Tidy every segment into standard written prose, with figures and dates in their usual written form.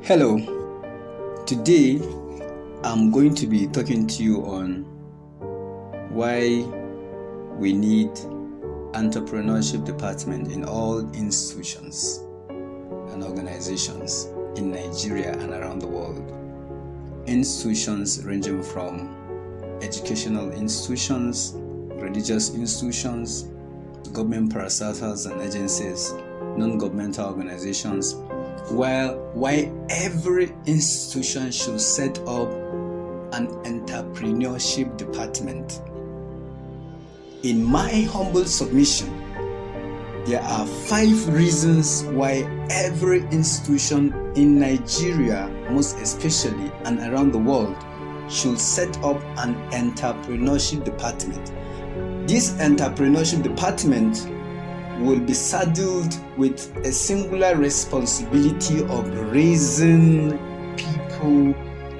Hello, today I'm going to be talking to you on why we need entrepreneurship department in all institutions and organizations in Nigeria and around the world. Institutions ranging from educational institutions, religious institutions, government parastatals and agencies, non-governmental organizations, why every institution should set up an entrepreneurship department. In my humble submission, there are 5 reasons why every institution in Nigeria, most especially and around the world, should set up an entrepreneurship department. This entrepreneurship department will be saddled with a singular responsibility of raising people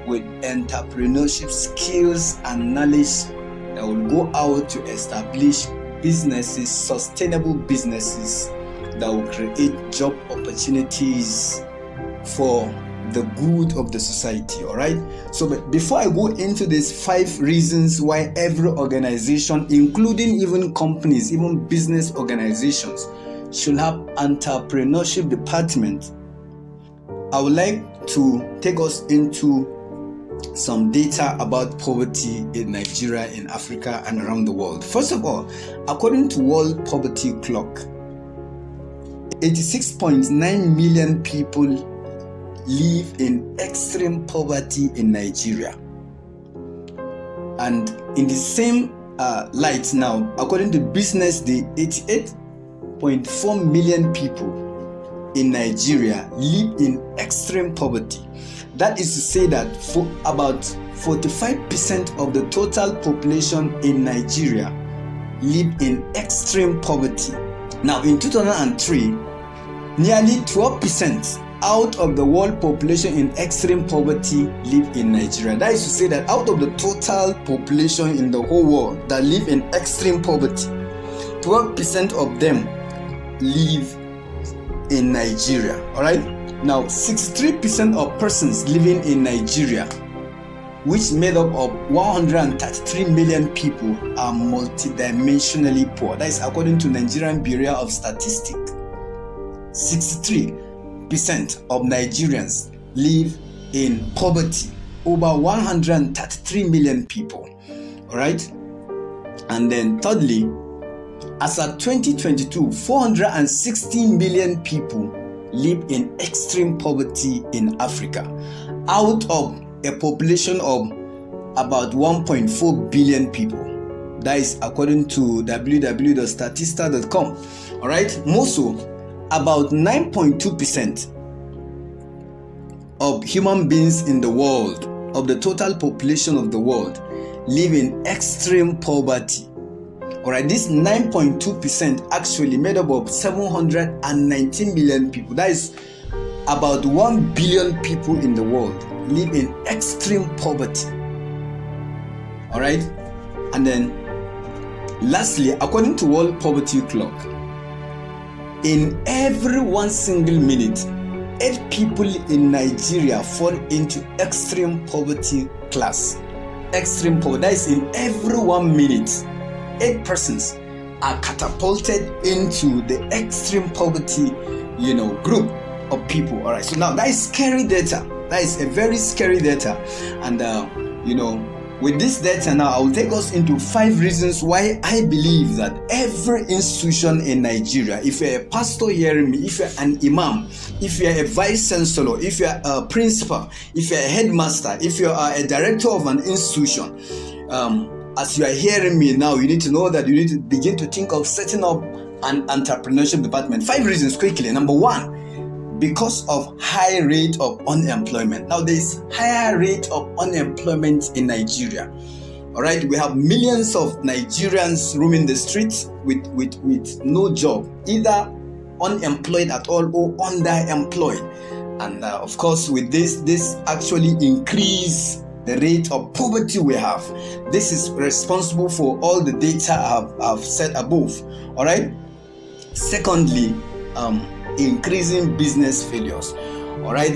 with entrepreneurship skills and knowledge that will go out to establish businesses, sustainable businesses that will create job opportunities for the good of the society. All right. So, but before I go into these 5 reasons why every organization, including even companies, even business organizations, should have entrepreneurship department, I would like to take us into some data about poverty in Nigeria, in Africa, and around the world. First of all, according to World Poverty Clock, 86.9 million people live in extreme poverty in Nigeria. And in the same light now, according to Business Day, 88.4 million people in Nigeria live in extreme poverty. That is to say that for about 45% of the total population in Nigeria live in extreme poverty. Now, in 2003, nearly 12% out of the world population in extreme poverty live in Nigeria. That is to say that out of the total population in the whole world that live in extreme poverty, 12% of them live in Nigeria. All right. Now, 63% of persons living in Nigeria, which made up of 133 million people, are multidimensionally poor. That is according to Nigerian Bureau of Statistics. 63% of Nigerians live in poverty, over 133 million people. All right. And then thirdly, as of 2022, 416 million people live in extreme poverty in Africa, out of a population of about 1.4 billion people. That is according to www.statista.com. All right. More so, about 9.2% of human beings in the world, of the total population of the world, live in extreme poverty. Alright, this 9.2% actually made up of 719 million people. That is about 1 billion people in the world live in extreme poverty. Alright, and then lastly, according to World Poverty Clock, in every 1 single minute, 8 people in Nigeria fall into extreme poverty class. Extreme poverty. That is in every 1 minute, 8 persons are catapulted into the extreme poverty, group of people. All right. So now that is scary data. That is a very scary data, and with this data now, I will take us into 5 reasons why I believe that every institution in Nigeria, if you're a pastor hearing me, if you're an imam, if you're a vice chancellor, if you're a principal, if you're a headmaster, if you are a director of an institution, as you are hearing me now, you need to know that you need to begin to think of setting up an entrepreneurship department. 5 reasons quickly. Number 1, because of high rate of unemployment. Now, there is higher rate of unemployment in Nigeria. All right, we have millions of Nigerians roaming the streets with no job, either unemployed at all or underemployed. And of course, with this actually increase the rate of poverty we have. This is responsible for all the data I've said above. All right. Secondly, increasing business failures. All right,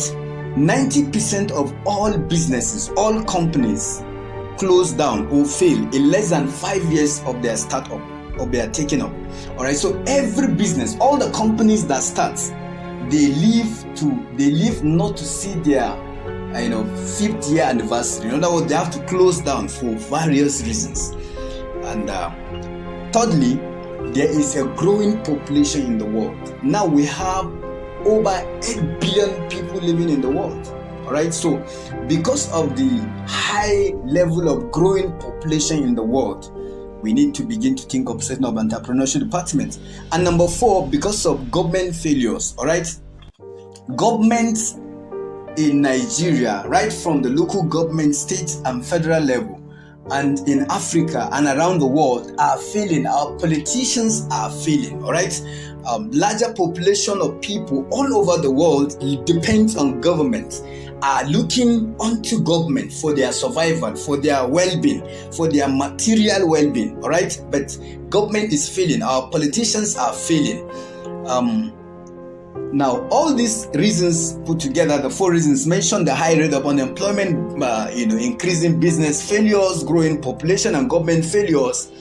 90% of all businesses, all companies close down or fail in less than 5 years of their startup or their taking up. All right, so every business, all the companies that start, they live not to see their 5th year anniversary. In other words, they have to close down for various reasons. And thirdly, there is a growing population in the world. Now we have over 8 billion people living in the world. All right, so because of the high level of growing population in the world, we need to begin to think of setting up entrepreneurship departments. And number 4, because of government failures. All right, governments in Nigeria, right from the local government, state and federal level, and in Africa and around the world, are failing. Our politicians are failing. All right, larger population of people all over the world depends on government, are looking onto government for their survival, for their well-being, for their material well-being. All right, but government is failing. Our politicians are failing. Now, all these reasons put together, the 4 reasons mentioned, the high rate of unemployment, increasing business failures, growing population, and government failures,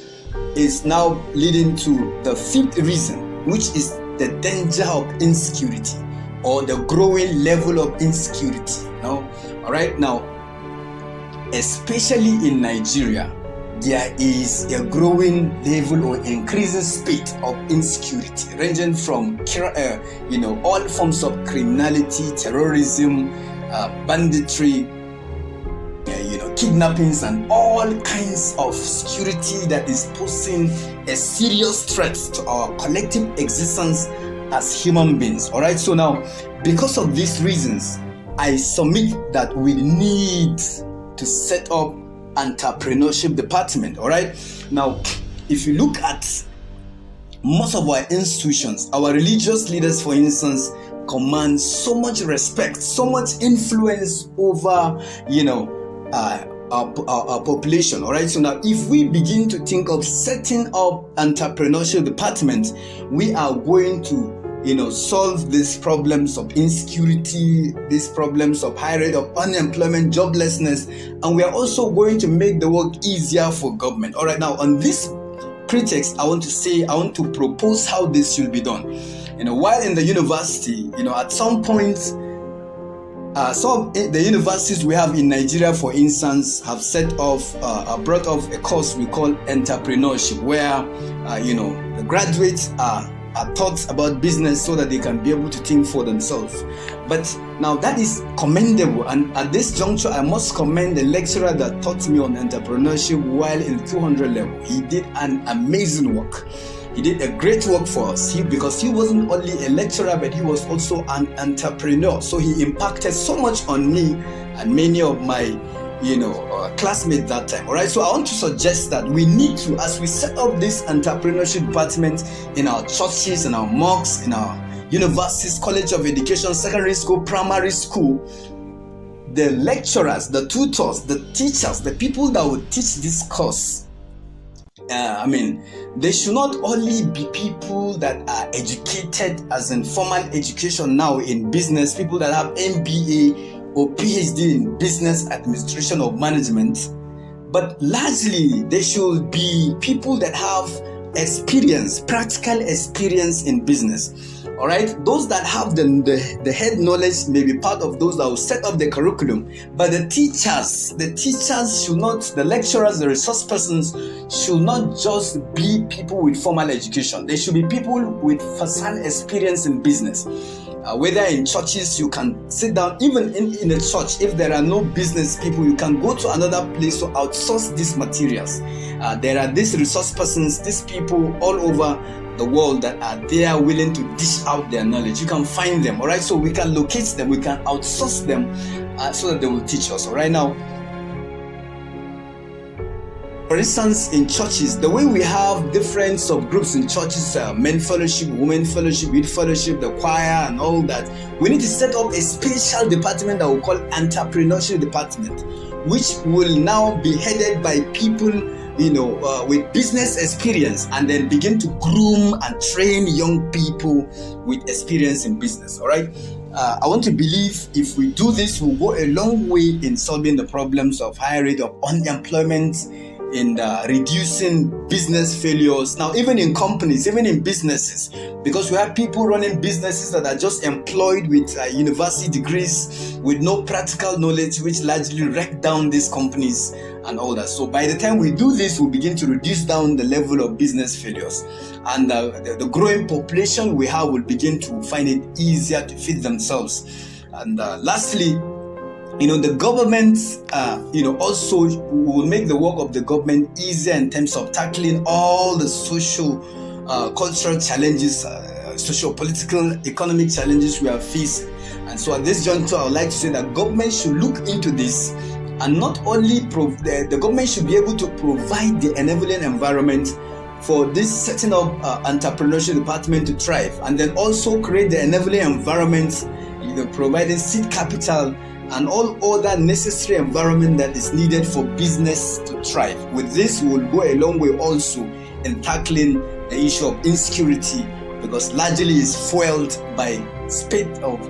is now leading to the 5th reason, which is the danger of insecurity, or the growing level of insecurity. All right, now, especially in Nigeria, there is a growing level or increasing speed of insecurity, ranging from all forms of criminality, terrorism, banditry, kidnappings, and all kinds of security that is posing a serious threat to our collective existence as human beings. All right, so now, because of these reasons, I submit that we need to set up entrepreneurship department. All right, now, if you look at most of our institutions, our religious leaders, for instance, command so much respect, so much influence over our population. All right, so now, if we begin to think of setting up entrepreneurship departments, we are going to solve these problems of insecurity, these problems of high rate of unemployment, joblessness, and we are also going to make the work easier for government. All right, now, on this pretext, I want to propose how this should be done. While in the university, at some point, some of the universities we have in Nigeria, for instance, have brought off a course we call entrepreneurship, where the graduates are taught about business so that they can be able to think for themselves. But now, that is commendable, and at this juncture, I must commend the lecturer that taught me on entrepreneurship while in the 200 level. He did an amazing work. He did a great work for us, because he wasn't only a lecturer, but he was also an entrepreneur. So he impacted so much on me and many of my classmates that time. All right, so I want to suggest that we need to, as we set up this entrepreneurship department in our churches, in our mosques, in our universities, college of education, secondary school, primary school, the lecturers, the tutors, the teachers, the people that will teach this course, they should not only be people that are educated as in formal education now in business, people that have MBA or PhD in business administration or management, but largely they should be people that have experience, practical experience in business. All right, those that have the head knowledge may be part of those that will set up the curriculum, but the teachers should not, the lecturers, the resource persons should not just be people with formal education. They should be people with first-hand experience in business. Whether in churches, you can sit down, even in a church, if there are no business people, you can go to another place to outsource these materials. There are these resource persons, these people all over the world that are there willing to dish out their knowledge. You can find them, all right? So we can locate them, we can outsource them so that they will teach us. All right, now, for instance, in churches, the way we have different subgroups in churches, men fellowship, women fellowship, youth fellowship, the choir, and all that, we need to set up a special department that we call entrepreneurship department, which will now be headed by people with business experience, and then begin to groom and train young people with experience in business. All right. I want to believe if we do this, we'll go a long way in solving the problems of high rate of unemployment, in reducing business failures. Now, even in companies, even in businesses, because we have people running businesses that are just employed with university degrees with no practical knowledge, which largely wreck down these companies and all that. So by the time we do this, we'll begin to reduce down the level of business failures. And the growing population we have will begin to find it easier to feed themselves. And lastly, the government, also will make the work of the government easier in terms of tackling all the social, cultural challenges, socio-political, economic challenges we have faced. And so at this juncture, I would like to say that government should look into this, and not only the government should be able to provide the enabling environment for this setting up entrepreneurship department to thrive, and then also create the enabling environment, providing seed capital and all other necessary environment that is needed for business to thrive. With this, we will go a long way also in tackling the issue of insecurity, because largely is fueled by spate of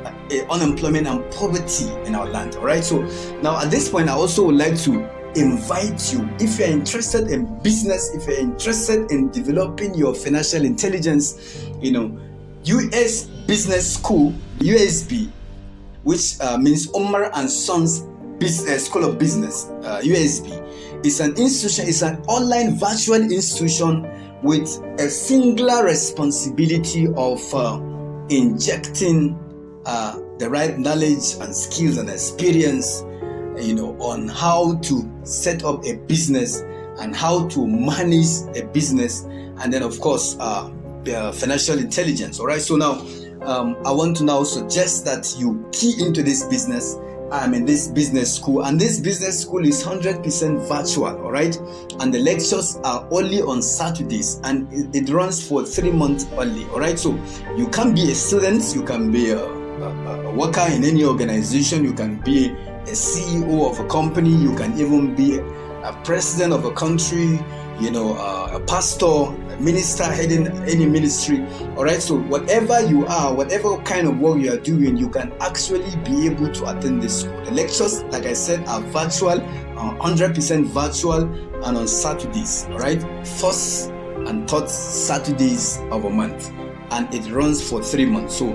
unemployment and poverty in our land. All right. So now at this point, I also would like to invite you, if you're interested in business, if you're interested in developing your financial intelligence, US Business School, USB, which means Omar and Sons School of Business, USB, is an institution, it's an online virtual institution with a singular responsibility of injecting the right knowledge and skills and experience, on how to set up a business and how to manage a business, and then of course financial intelligence. All right, so now I want to now suggest that you key into this business. I'm in this business school, and this business school is 100% virtual. All right, and the lectures are only on Saturdays, and it runs for 3 months only. All right, so you can be a student, you can be a worker in any organization, you can be a CEO of a company, you can even be a president of a country, a pastor, a minister heading any ministry. All right, so whatever you are, whatever kind of work you are doing, you can actually be able to attend this school. The lectures, like I said, are virtual, 100% virtual, and on Saturdays. All right, first and third Saturdays of a month, and it runs for 3 months. So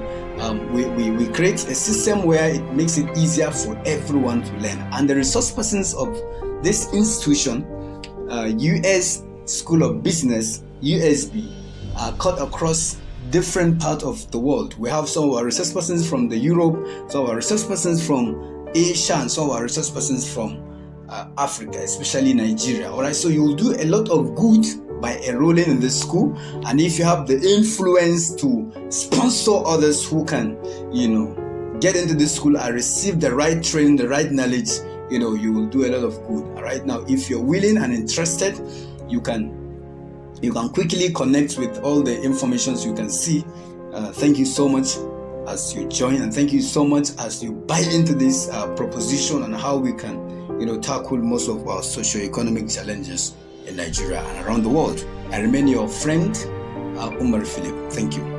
we create a system where it makes it easier for everyone to learn. And the resource persons of this institution, US School of Business, USB, are cut across different parts of the world. We have some of our resource persons from the Europe, some of our resource persons from Asia, and some of our resource persons from Africa, especially Nigeria. All right, so you will do a lot of good by enrolling in this school, and if you have the influence to sponsor others who can, get into this school and receive the right training, the right knowledge, you will do a lot of good. All right, now if you're willing and interested, you can quickly connect with all the informations you can see. Thank you so much as you join, and thank you so much as you buy into this proposition on how we can, tackle most of our socio-economic challenges in Nigeria and around the world. I remain your friend, Umar Philip. Thank you.